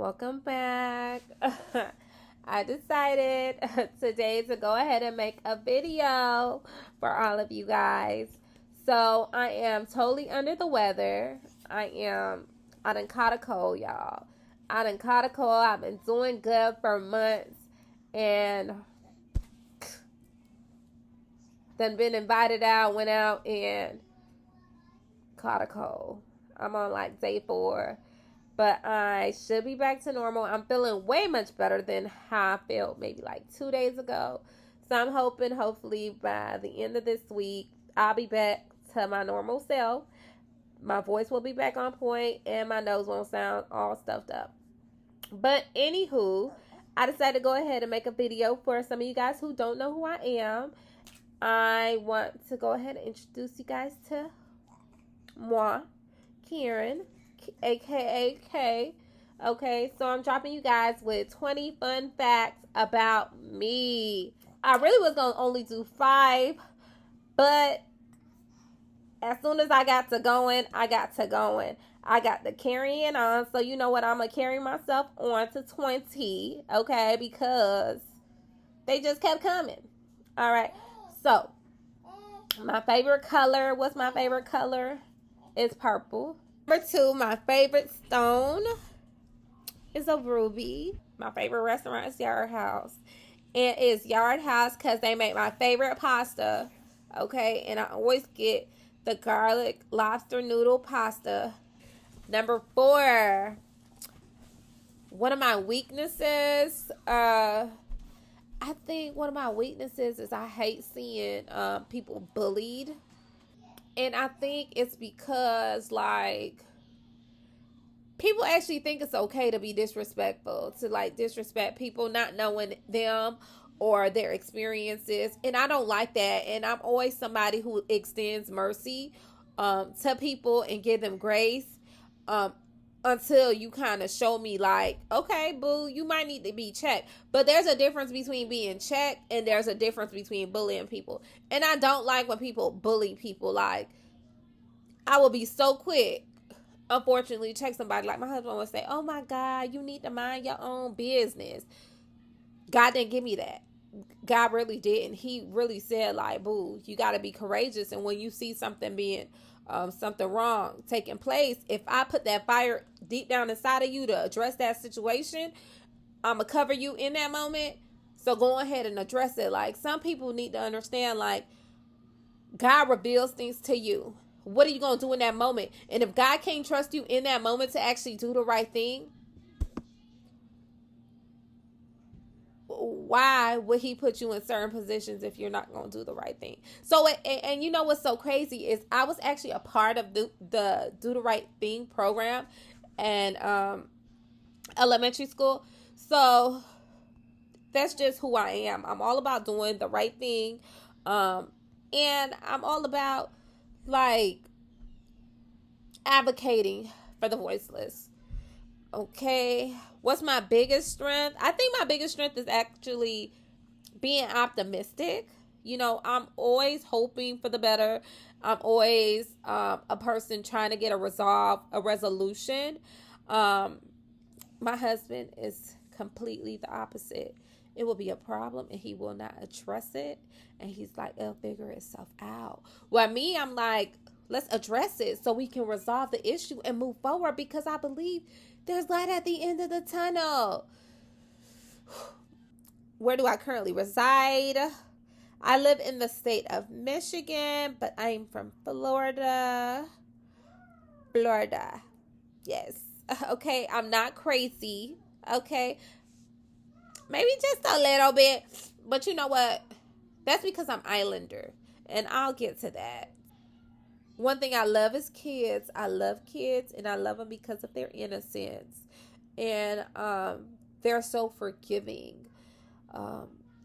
Welcome back. I decided today to go ahead and make a video for all of you guys. So I am totally under the weather. I done caught a cold, y'all. I done caught a cold. I've been doing good for months and then been invited out, went out and caught a cold. I'm on like day 4. But I should be back to normal. I'm feeling way much better than how I felt maybe like 2 days ago. So I'm hoping, hopefully, by the end of this week, I'll be back to my normal self. My voice will be back on point, and my nose won't sound all stuffed up. But anywho, I decided to go ahead and make a video for some of you guys who don't know who I am. I want to go ahead and introduce you guys to moi, Karen, aka K. Okay, so I'm dropping you guys with 20 fun facts about me. I really was gonna only do 5, but as soon as I got to going, I got the carrying on. So you know what? I'm gonna carry myself on to 20. Okay, because they just kept coming. All right. So my favorite color. What's my favorite color? It's purple. Number 2, my favorite stone is a ruby. My favorite restaurant is Yard House. And it's Yard House because they make my favorite pasta. Okay, and I always get the garlic lobster noodle pasta. Number 4, one of my weaknesses, I think one of my weaknesses is I hate seeing people bullied. And I think it's because, like, people actually think it's okay to be disrespectful, to, like, disrespect people, not knowing them or their experiences. And I don't like that. And I'm always somebody who extends mercy to people and give them grace until you kind of show me, like, okay, boo, you might need to be checked. But there's a difference between being checked and there's a difference between bullying people. And I don't like when people bully people. Like, I will be so quick, unfortunately, check somebody. Like, my husband would say, oh my God, you need to mind your own business. God didn't give me that. God really didn't. He really said, like, boo, you got to be courageous. And when you see something being something wrong taking place, if I put that fire deep down inside of you to address that situation, I'm gonna cover you in that moment. So go ahead and address it. Like, some people need to understand, like, God reveals things to you. What are you gonna do in that moment? And if God can't trust you in that moment to actually do the right thing, why would he put you in certain positions if you're not going to do the right thing? So, and you know what's so crazy is I was actually a part of the Do the Right Thing program and elementary school. So that's just who I am. I'm all about doing the right thing. And I'm all about, like, advocating for the voiceless. Okay, what's my biggest strength? I think my biggest strength is actually being optimistic. You know, I'm always hoping for the better. I'm always a person trying to get a resolution. My husband is completely the opposite. It will be a problem and he will not address it. And he's like, it'll figure itself out. Well, me, I'm like, let's address it so we can resolve the issue and move forward, because I believe there's light at the end of the tunnel. Where do I currently reside? I live in the state of Michigan, but I'm from Florida. Florida. Yes. Okay, I'm not crazy. Okay. Maybe just a little bit. But you know what? That's because I'm Islander. And I'll get to that. One thing I love is kids. I love kids, and I love them because of their innocence. And they're so forgiving.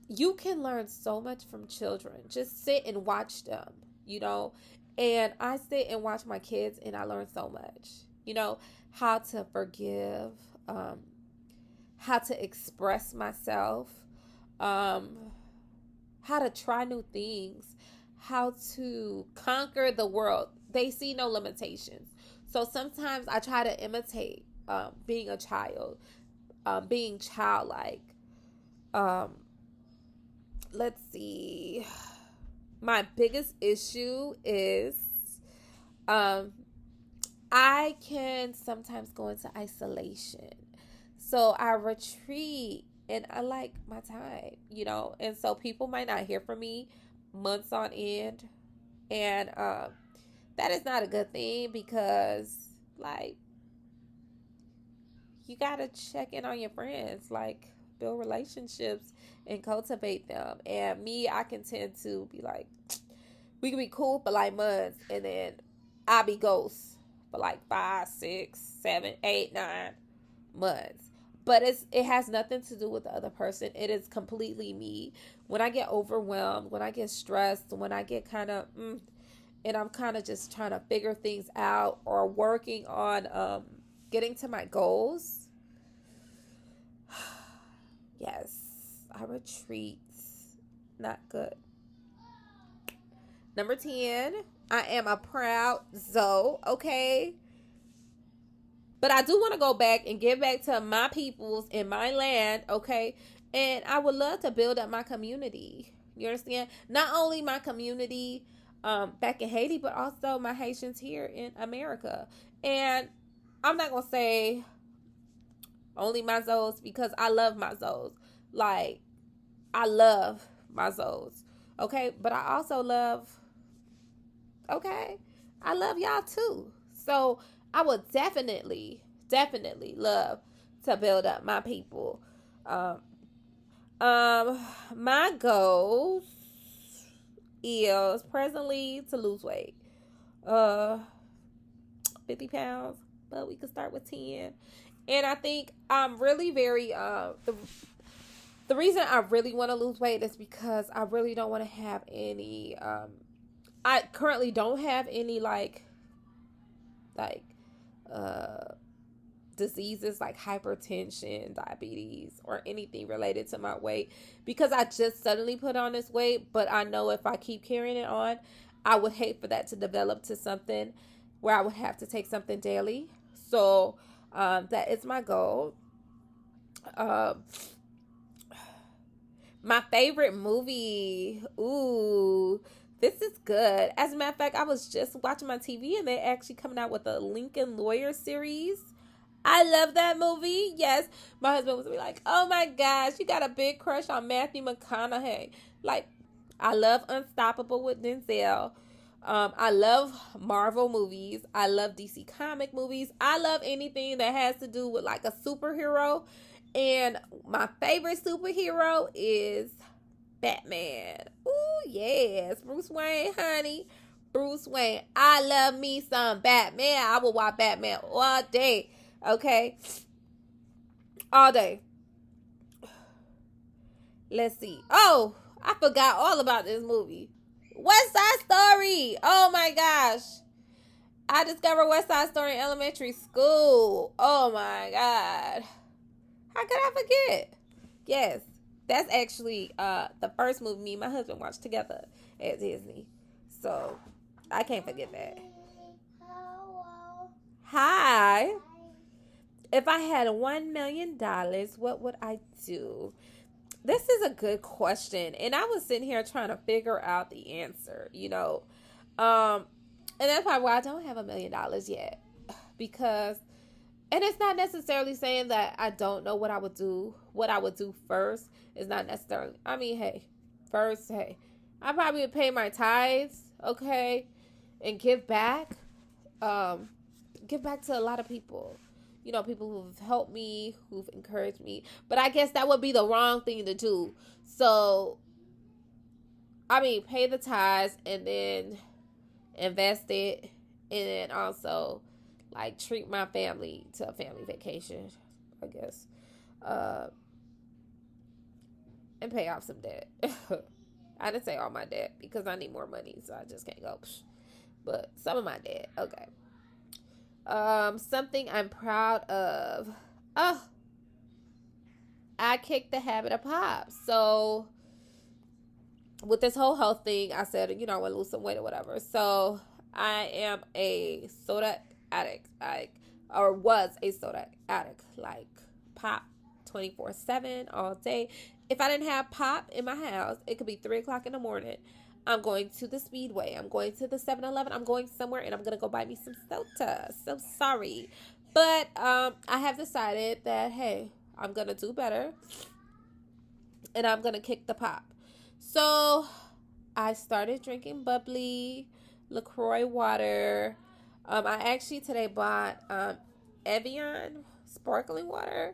You can learn so much from children. Just sit and watch them, you know. And I sit and watch my kids, and I learn so much. You know, how to forgive, how to express myself, how to try new things, how to conquer the world. They see no limitations. So sometimes I try to imitate being a child. being childlike. Um, let's see. My biggest issue is um, I can sometimes go into isolation. So I retreat and I like my time, and so people might not hear from me months on end. And that is not a good thing because, like, you got to check in on your friends, like, build relationships and cultivate them. And me, I can tend to be like, we can be cool for like months and then I'll be ghost for like 5, 6, 7, 8, 9 months. But it has nothing to do with the other person. It is completely me. When I get overwhelmed, when I get stressed, when I get kind of and I'm kind of just trying to figure things out or working on getting to my goals, yes, I retreat. Not good. Number 10, I am a proud Zoe, okay? But I do want to go back and give back to my peoples in my land, okay? And I would love to build up my community. You understand? Not only my community back in Haiti, but also my Haitians here in America. And I'm not going to say only my Zoes because I love my Zoes. Like, I love my Zoes, okay? But I also love, okay? I love y'all too. So I would definitely love to build up my people. My goals is presently to lose weight. 50 pounds, but we could start with 10. And I think I'm really very the reason I really want to lose weight is because I really don't want to have any I currently don't have any like diseases like hypertension, diabetes, or anything related to my weight because I just suddenly put on this weight. But I know if I keep carrying it on, I would hate for that to develop to something where I would have to take something daily. So that is my goal. My favorite movie. Ooh, this is good. As a matter of fact, I was just watching my TV and they're actually coming out with a Lincoln Lawyer series. I love that movie. Yes, my husband was like, "Oh my gosh, you got a big crush on Matthew McConaughey." Like, I love Unstoppable with Denzel. I love Marvel movies. I love DC comic movies. I love anything that has to do with like a superhero. And my favorite superhero is Batman. Ooh, yes. Bruce Wayne, honey. Bruce Wayne. I love me some Batman. I will watch Batman all day. Okay? All day. Let's see. Oh, I forgot all about this movie. West Side Story. Oh my gosh. I discovered West Side Story in elementary school. Oh my God. How could I forget? Yes. That's actually the first movie me and my husband watched together at Disney. So I can't forget that. Hi. If I had $1 million, what would I do? This is a good question. And I was sitting here trying to figure out the answer, And that's probably why I don't have $1 million yet. Because, and it's not necessarily saying that I don't know what I would do. What I would do first is not necessarily, hey, I probably would pay my tithes, okay, and give back. Give back to a lot of people. People who've helped me, who've encouraged me. But I guess that would be the wrong thing to do. So, pay the tithes and then invest it. And then also, like, treat my family to a family vacation, I guess. And pay off some debt. I didn't say all my debt because I need more money, so I just can't go. But some of my debt, okay. Something I'm proud of. Oh, I kicked the habit of pop. So with this whole health thing, I said, I want to lose some weight or whatever. So I am a soda addict, or was a soda addict, like pop 24/7 all day. If I didn't have pop in my house, it could be 3 o'clock in the morning. I'm going to the Speedway. I'm going to the 7-Eleven. I'm going somewhere and I'm going to go buy me some soda. So sorry. But I have decided that, hey, I'm going to do better. And I'm going to kick the pop. So I started drinking bubbly LaCroix water. I actually today bought Evian sparkling water.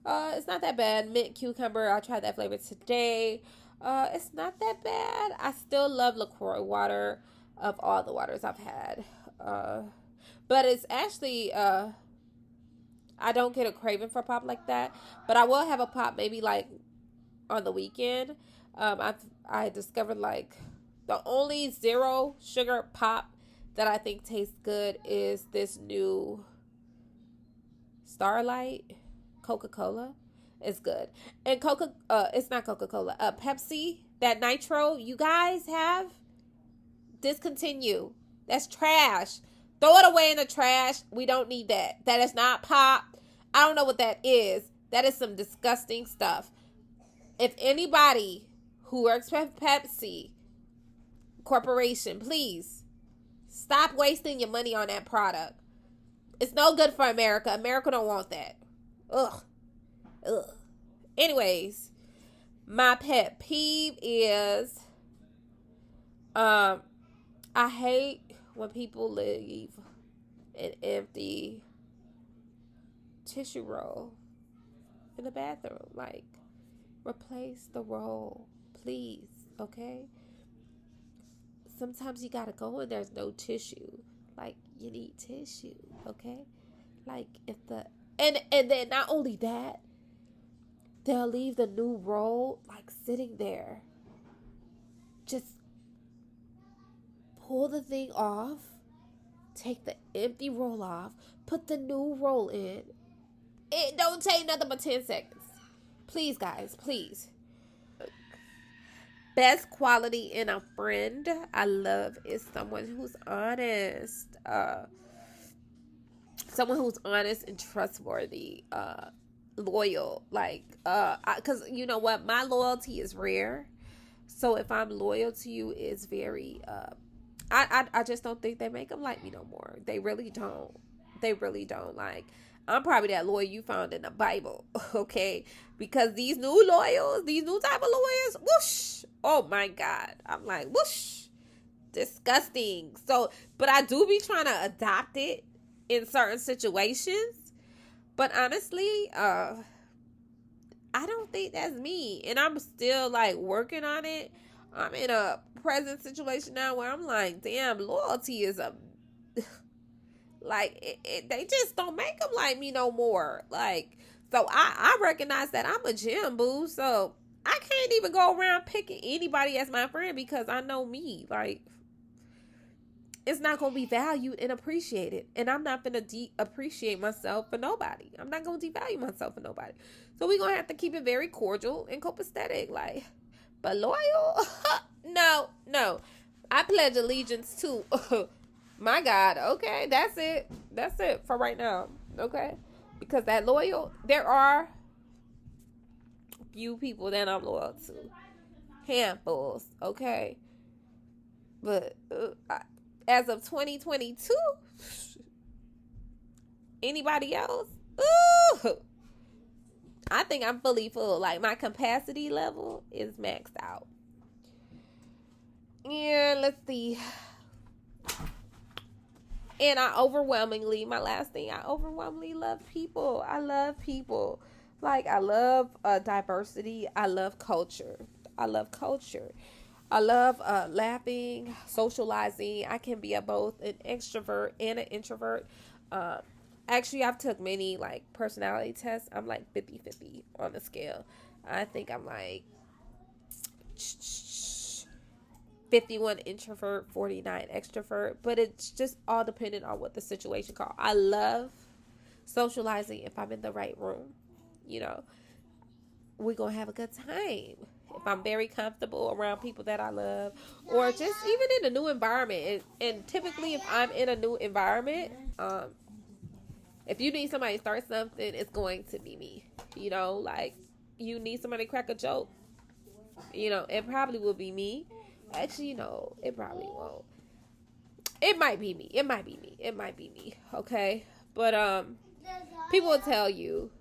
It's not that bad. Mint cucumber. I tried that flavor today. It's not that bad. I still love LaCroix water of all the waters I've had. But it's actually, I don't get a craving for pop like that. But I will have a pop maybe like on the weekend. I discovered like the only zero sugar pop that I think tastes good is this new Starlight Coca-Cola. It's good. And it's not Coca-Cola. Pepsi, that nitro you guys have, discontinue. That's trash. Throw it away in the trash. We don't need that. That is not pop. I don't know what that is. That is some disgusting stuff. If anybody who works for Pepsi Corporation, please stop wasting your money on that product. It's no good for America. America don't want that. Ugh. Anyways, my pet peeve is I hate when people leave an empty tissue roll in the bathroom. Like, replace the roll, please, okay? Sometimes you gotta go and there's no tissue. Like, you need tissue, okay? Like, if the and then not only that, they'll leave the new roll like sitting there. Just pull the thing off, take the empty roll off, put the new roll in. It don't take nothing but 10 seconds. Please, guys, please. Best quality in a friend I love is someone who's honest. Someone who's honest and trustworthy. Loyal. Like, because you know what? My loyalty is rare. So if I'm loyal to you, it's very, I just don't think they make them like me no more. They really don't. They really don't. Like, I'm probably that lawyer you found in the Bible, okay? Because these new lawyers, these new type of lawyers, whoosh, oh my God. I'm like, whoosh, disgusting. So, but I do be trying to adopt it in certain situations. But honestly, I don't think that's me. And I'm still like working on it. I'm in a present situation now where I'm like, damn, loyalty is a... Like, they just don't make them like me no more. Like, so I recognize that I'm a gem, boo. So I can't even go around picking anybody as my friend because I know me. Like, it's not going to be valued and appreciated. And I'm not going to appreciate myself for nobody. I'm not going to devalue myself for nobody. So we're going to have to keep it very cordial and copacetic. Like, but loyal? No. I pledge allegiance to... My God, okay, that's it. That's it for right now, okay? Because that loyal, there are few people that I'm loyal to. Handfuls, okay? But as of 2022, anybody else? Ooh, I think I'm fully full. Like, my capacity level is maxed out. Yeah, let's see. And my last thing, I overwhelmingly love people. I love people. Like, I love diversity. I love culture. I love laughing, socializing. I can be both an extrovert and an introvert. Actually, I've took many, like, personality tests. I'm, like, 50-50 on the scale. I think I'm, like... 51 introvert, 49 extrovert, but it's just all dependent on what the situation calls. I love socializing if I'm in the right room. You know, we're going to have a good time. If I'm very comfortable around people that I love, or just even in a new environment. And typically if I'm in a new environment, if you need somebody to start something, it's going to be me. You know, like, you need somebody to crack a joke. You know, it probably will be me. Actually, you know, it probably won't. It might be me. It might be me. It might be me. Okay? But people will tell you,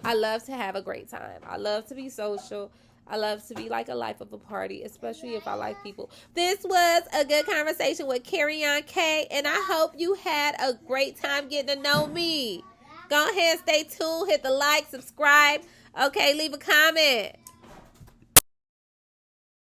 I love to have a great time. I love to be social. I love to be like a life of a party, especially if I like people. This was a good conversation with Carry On K, and I hope you had a great time getting to know me. Go ahead, stay tuned, hit the like, subscribe. Okay, leave a comment.